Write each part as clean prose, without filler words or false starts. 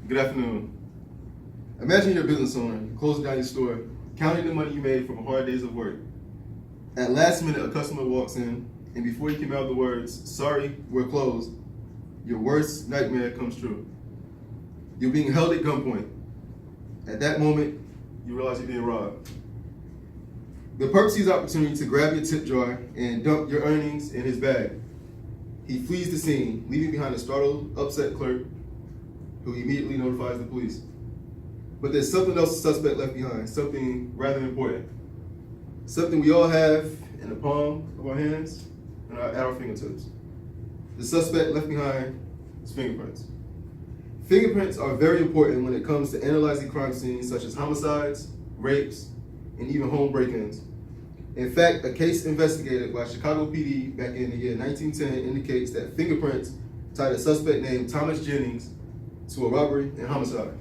Good afternoon. Imagine you're a business owner, closing down your store, counting the money you made from hard days of work. At last minute, a customer walks in, and before you can mouth the words, "Sorry, we're closed," your worst nightmare comes true. You're being held at gunpoint. At that moment, you realize you're being robbed. The perp sees opportunity to grab your tip jar and dump your earnings in his bag. He flees the scene, leaving behind a startled, upset clerk who immediately notifies the police. But there's something else the suspect left behind, something rather important. Something we all have in the palm of our hands and at our fingertips. The suspect left behind is fingerprints. Fingerprints are very important when it comes to analyzing crime scenes such as homicides, rapes, and even home break-ins. In fact, a case investigated by Chicago PD back in the year 1910 indicates that fingerprints tied a suspect named Thomas Jennings to a robbery and homicide.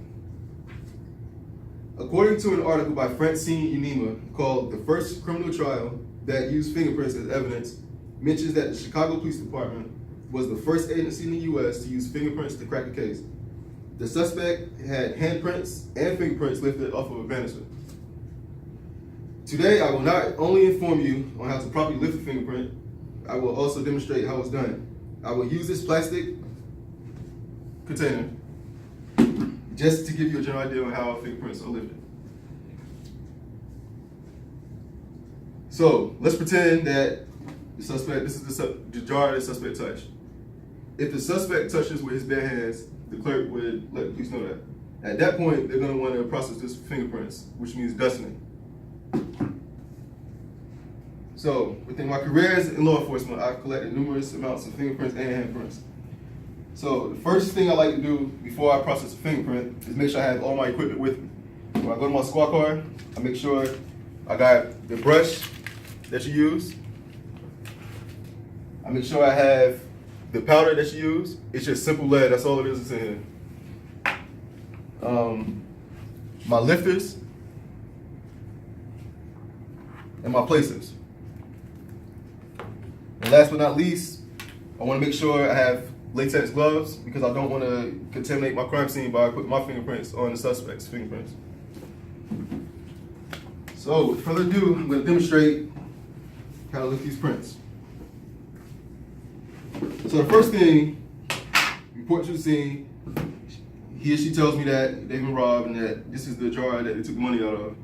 According to an article by Francine Unema called "The First Criminal Trial That Used Fingerprints as Evidence," mentions that the Chicago Police Department was the first agency in the U.S. to use fingerprints to crack a case. The suspect had handprints and fingerprints lifted off of a banister. Today, I will not only inform you on how to properly lift a fingerprint, I will also demonstrate how it's done. I will use this plastic container just to give you a general idea on how fingerprints are lifted. So let's pretend that the suspect, this is the jar the suspect touched. If the suspect touches with his bare hands, the clerk would let the police know that. At that point, they're going to want to process this for fingerprints, which means dusting. So within my careers in law enforcement, I've collected numerous amounts of fingerprints and handprints. So the first thing I like to do before I process a fingerprint is make sure I have all my equipment with me. When I go to my squad car, I make sure I got the brush that you use. I make sure I have the powder that you use. It's just simple lead, that's all it is in here. My lifters and my placers. And last but not least, I want to make sure I have latex gloves because I don't want to contaminate my crime scene by putting my fingerprints on the suspect's fingerprints. So with further ado, I'm going to demonstrate how to lift these prints. So the first thing, report to the scene, he or she tells me that they've been robbed and that this is the jar that they took the money out of.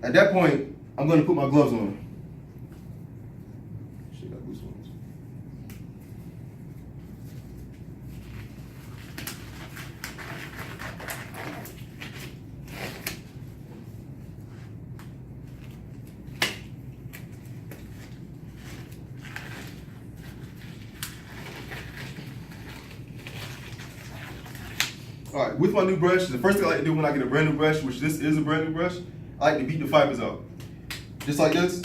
At that point, I'm going to put my gloves on. Shit, got loose ones. All right, with my new brush, the first thing I like to do when I get a brand new brush, which this is a brand new brush, I like to beat the fibers out. Just like this.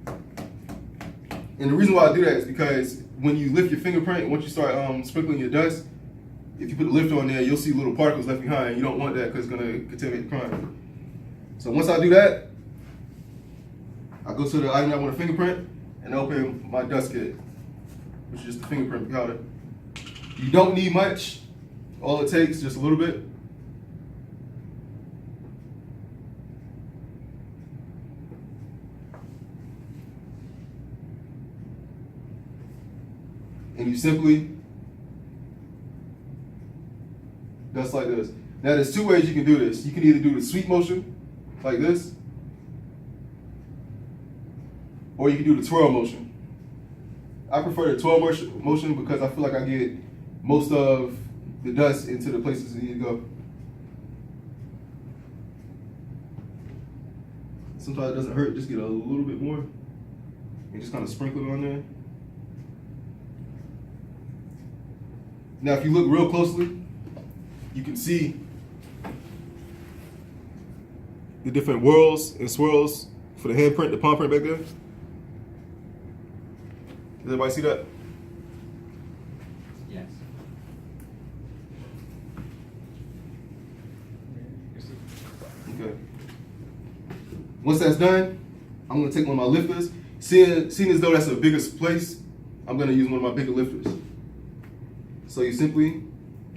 And the reason why I do that is because when you lift your fingerprint, once you start sprinkling your dust, if you put the lift on there, you'll see little particles left behind. You don't want that because it's going to contaminate the crime. So once I do that, I go to the item I want to fingerprint and open my dust kit, which is just the fingerprint powder. You don't need much. All it takes is just a little bit. And you simply dust like this. Now there's two ways you can do this. You can either do the sweep motion, like this, or you can do the twirl motion. I prefer the twirl motion because I feel like I get most of the dust into the places it need to go. Sometimes it doesn't hurt, just get a little bit more and just kind of sprinkle it on there. Now, if you look real closely, you can see the different whirls and swirls for the handprint, the palm print back there. Does everybody see that? Yes. Okay. Once that's done, I'm gonna take one of my lifters. Seeing as though that's a bigger place, I'm gonna use one of my bigger lifters. So you simply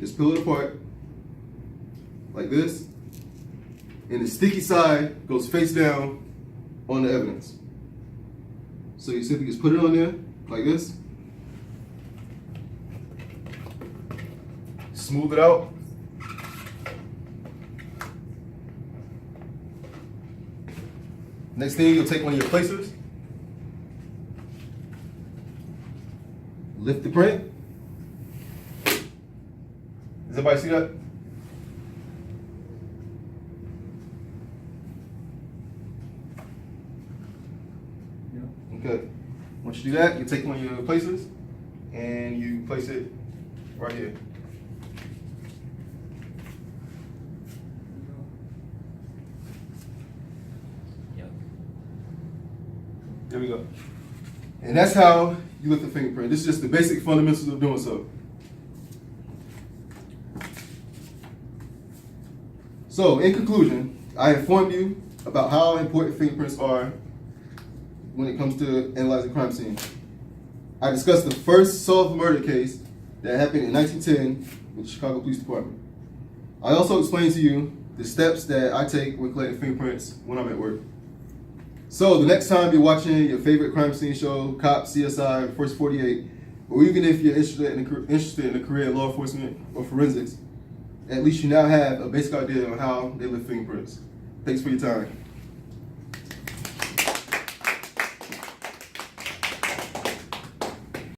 Just peel it apart like this, and the sticky side goes face down on the evidence. So you simply just put it on there like this, smooth it out. Next thing, you'll take one of your placers, lift the print. Does everybody see that? Okay. Once you do that, you take one of your placers and you place it right here. There we go. And that's how you lift the fingerprint. This is just the basic fundamentals of doing so. So, in conclusion, I informed you about how important fingerprints are when it comes to analyzing crime scenes. I discussed the first solved murder case that happened in 1910 with the Chicago Police Department. I also explained to you the steps that I take when collecting fingerprints when I'm at work. So the next time you're watching your favorite crime scene show, Cops, CSI, First 48, or even if you're interested in a career in law enforcement or forensics, at least you now have a basic idea on how they lift fingerprints. Thanks for your time.